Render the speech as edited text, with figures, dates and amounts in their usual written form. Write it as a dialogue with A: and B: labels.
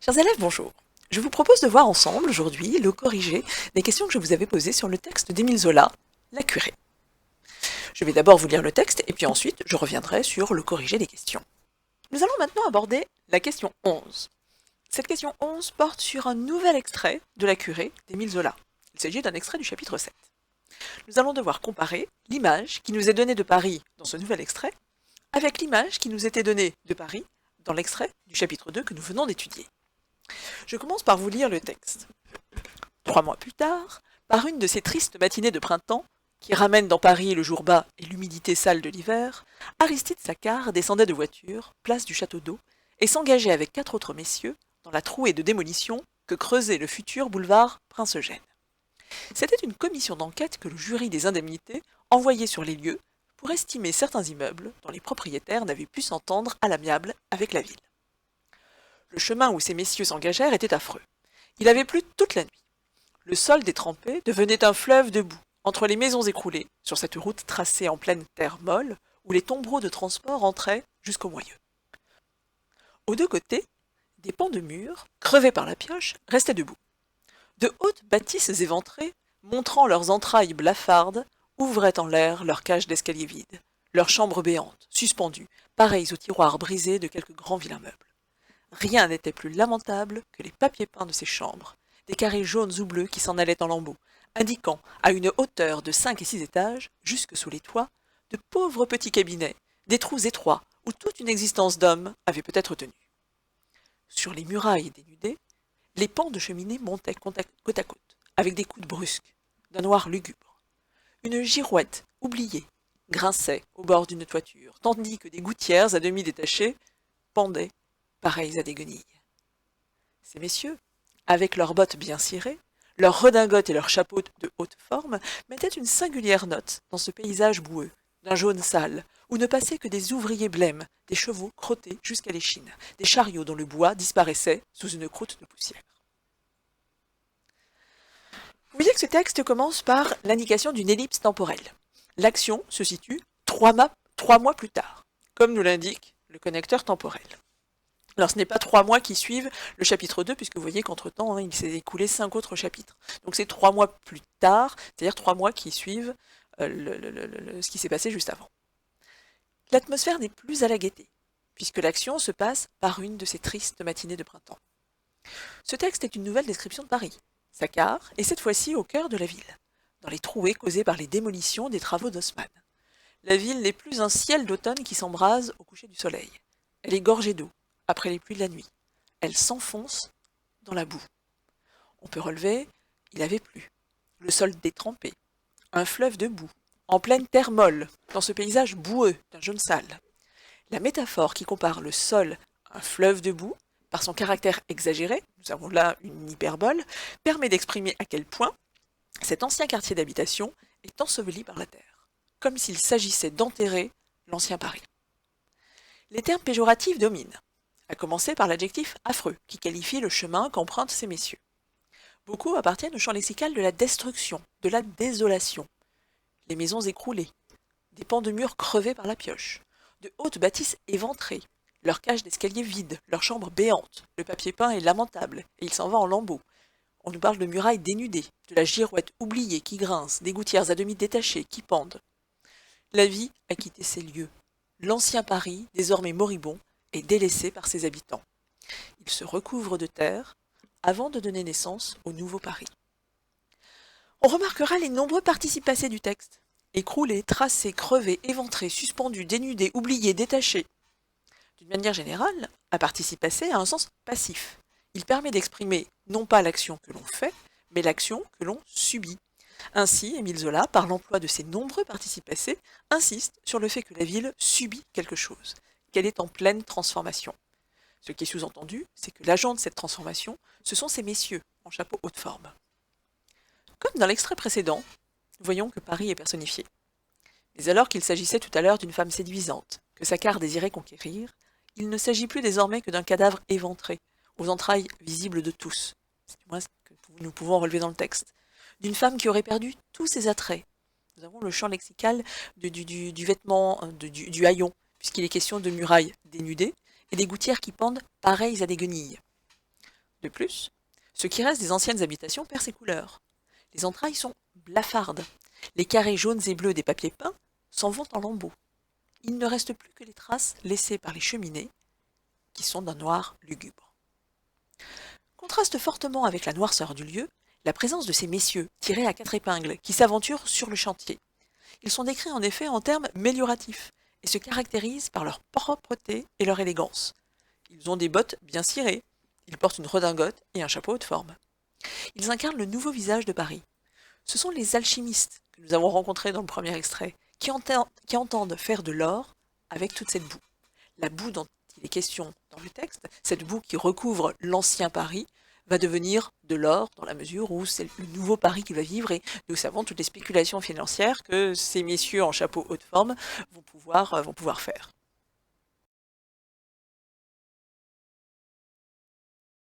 A: Chers élèves, bonjour. Je vous propose de voir ensemble aujourd'hui le corrigé des questions que je vous avais posées sur le texte d'Émile Zola, La Curée. Je vais d'abord vous lire le texte et puis ensuite je reviendrai sur le corrigé des questions. Nous allons maintenant aborder la question 11. Cette question 11 porte sur un nouvel extrait de La Curée d'Émile Zola. Il s'agit d'un extrait du chapitre 7. Nous allons devoir comparer l'image qui nous est donnée de Paris dans ce nouvel extrait avec l'image qui nous était donnée de Paris dans l'extrait du chapitre 2 que nous venons d'étudier. Je commence par vous lire le texte. 3 mois plus tard, par une de ces tristes matinées de printemps, qui ramènent dans Paris le jour bas et l'humidité sale de l'hiver, Aristide Sacquard descendait de voiture, place du Château d'Eau, et s'engageait avec 4 autres messieurs dans la trouée de démolition que creusait le futur boulevard Prince-Eugène. C'était une commission d'enquête que le jury des indemnités envoyait sur les lieux pour estimer certains immeubles dont les propriétaires n'avaient pu s'entendre à l'amiable avec la ville. Le chemin où ces messieurs s'engagèrent était affreux. Il avait plu toute la nuit. Le sol détrempé devenait un fleuve de boue, entre les maisons écroulées, sur cette route tracée en pleine terre molle, où les tombereaux de transport entraient jusqu'au moyeu. Aux deux côtés, des pans de murs, crevés par la pioche, restaient debout. De hautes bâtisses éventrées, montrant leurs entrailles blafardes, ouvraient en l'air leurs cages d'escalier vides, leurs chambres béantes, suspendues, pareilles aux tiroirs brisés de quelques grands vilains meubles. Rien n'était plus lamentable que les papiers peints de ces chambres, des carrés jaunes ou bleus qui s'en allaient en lambeaux, indiquant, à une hauteur de 5 et 6 étages, jusque sous les toits, de pauvres petits cabinets, des trous étroits où toute une existence d'homme avait peut-être tenu. Sur les murailles dénudées, les pans de cheminée montaient côte à côte, avec des coudes brusques, d'un noir lugubre. Une girouette, oubliée, grinçait au bord d'une toiture, tandis que des gouttières à demi détachées pendaient pareilles à des guenilles. Ces messieurs, avec leurs bottes bien cirées, leurs redingotes et leurs chapeaux de haute forme, mettaient une singulière note dans ce paysage boueux, d'un jaune sale, où ne passaient que des ouvriers blêmes, des chevaux crottés jusqu'à l'échine, des chariots dont le bois disparaissait sous une croûte de poussière. Vous voyez que ce texte commence par l'indication d'une ellipse temporelle. L'action se situe 3 mois plus tard, comme nous l'indique le connecteur temporel. Alors ce n'est pas 3 mois qui suivent le chapitre 2, puisque vous voyez qu'entre-temps, il s'est écoulé 5 autres chapitres. Donc c'est 3 mois plus tard, c'est-à-dire 3 mois qui suivent ce qui s'est passé juste avant. L'atmosphère n'est plus à la gaieté, puisque l'action se passe par une de ces tristes matinées de printemps. Ce texte est une nouvelle description de Paris. Sacquard est cette fois-ci au cœur de la ville, dans les trouées causées par les démolitions des travaux d'Haussmann. La ville n'est plus un ciel d'automne qui s'embrase au coucher du soleil. Elle est gorgée d'eau, après les pluies de la nuit. Elle s'enfonce dans la boue. On peut relever, il avait plu. Le sol détrempé. Un fleuve de boue, en pleine terre molle, dans ce paysage boueux d'un jaune sale. La métaphore qui compare le sol à un fleuve de boue, par son caractère exagéré, nous avons là une hyperbole, permet d'exprimer à quel point cet ancien quartier d'habitation est enseveli par la terre, comme s'il s'agissait d'enterrer l'ancien Paris. Les termes péjoratifs dominent, à commencer par l'adjectif affreux, qui qualifie le chemin qu'empruntent ces messieurs. Beaucoup appartiennent au champ lexical de la destruction, de la désolation. Les maisons écroulées, des pans de murs crevés par la pioche, de hautes bâtisses éventrées, leurs cages d'escalier vides, leurs chambres béantes, le papier peint est lamentable, et il s'en va en lambeaux. On nous parle de murailles dénudées, de la girouette oubliée qui grince, des gouttières à demi détachées qui pendent. La vie a quitté ces lieux. L'ancien Paris, désormais moribond, est délaissé par ses habitants. Il se recouvre de terre avant de donner naissance au nouveau Paris. On remarquera les nombreux participes passés du texte. Écroulés, tracés, crevés, éventrés, suspendus, dénudés, oubliés, détachés. D'une manière générale, un participe passé a un sens passif. Il permet d'exprimer non pas l'action que l'on fait, mais l'action que l'on subit. Ainsi, Émile Zola, par l'emploi de ces nombreux participes passés, insiste sur le fait que la ville subit quelque chose, qu'elle est en pleine transformation. Ce qui est sous-entendu, c'est que l'agent de cette transformation, ce sont ces messieurs en chapeau haute forme. Comme dans l'extrait précédent, nous voyons que Paris est personnifié. Mais alors qu'il s'agissait tout à l'heure d'une femme séduisante, que Sacquard désirait conquérir, il ne s'agit plus désormais que d'un cadavre éventré, aux entrailles visibles de tous. C'est du moins ce que nous pouvons relever dans le texte. D'une femme qui aurait perdu tous ses attraits. Nous avons le champ lexical du vêtement, du haillon, puisqu'il est question de murailles dénudées et des gouttières qui pendent pareilles à des guenilles. De plus, ce qui reste des anciennes habitations perd ses couleurs. Les entrailles sont blafardes. Les carrés jaunes et bleus des papiers peints s'en vont en lambeaux. Il ne reste plus que les traces laissées par les cheminées, qui sont d'un noir lugubre. Contraste fortement avec la noirceur du lieu, la présence de ces messieurs, tirés à 4 épingles, qui s'aventurent sur le chantier. Ils sont décrits en effet en termes mélioratifs, et se caractérisent par leur propreté et leur élégance. Ils ont des bottes bien cirées, ils portent une redingote et un chapeau haute forme. Ils incarnent le nouveau visage de Paris. Ce sont les alchimistes que nous avons rencontrés dans le premier extrait, qui entendent faire de l'or avec toute cette boue. La boue dont il est question dans le texte, cette boue qui recouvre l'ancien Paris, va devenir de l'or dans la mesure où c'est le nouveau Paris qui va vivre, et nous savons toutes les spéculations financières que ces messieurs en chapeau haute forme vont pouvoir faire.